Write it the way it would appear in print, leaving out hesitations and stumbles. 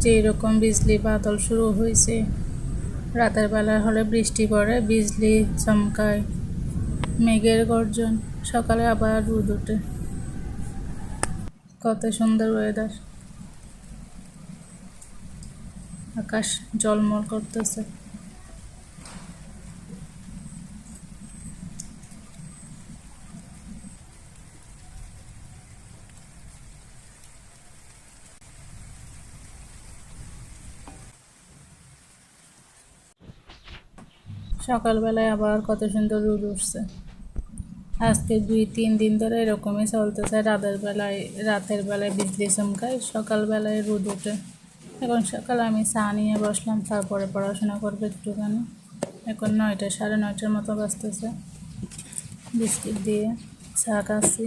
যেই রকম বিজলি বাদল শুরু হয়েছে, রাতের বেলা হলে বৃষ্টি পড়ে, বিজলি চমকায়, মেঘের গর্জন, সকালে আবার রোদ ওঠে। কত সুন্দর ওয়েদার, আকাশ ঝলমল করতেছে। সকালবেলায় আবার কত সুন্দর রোদ উঠছে। আজকে 2-3 দিন ধরে এরকমই চলতেছে, রাতের বেলায় বিজলি চমকায়, সকালবেলায় রোদ ওঠে। এখন সকালে আমি চা নিয়ে বসলাম, তারপরে পড়াশোনা করবো একটুখানি। এখন 9টা, 9:30 মতো বাজতেছে। বিস্কিট দিয়ে চা খাচ্ছি।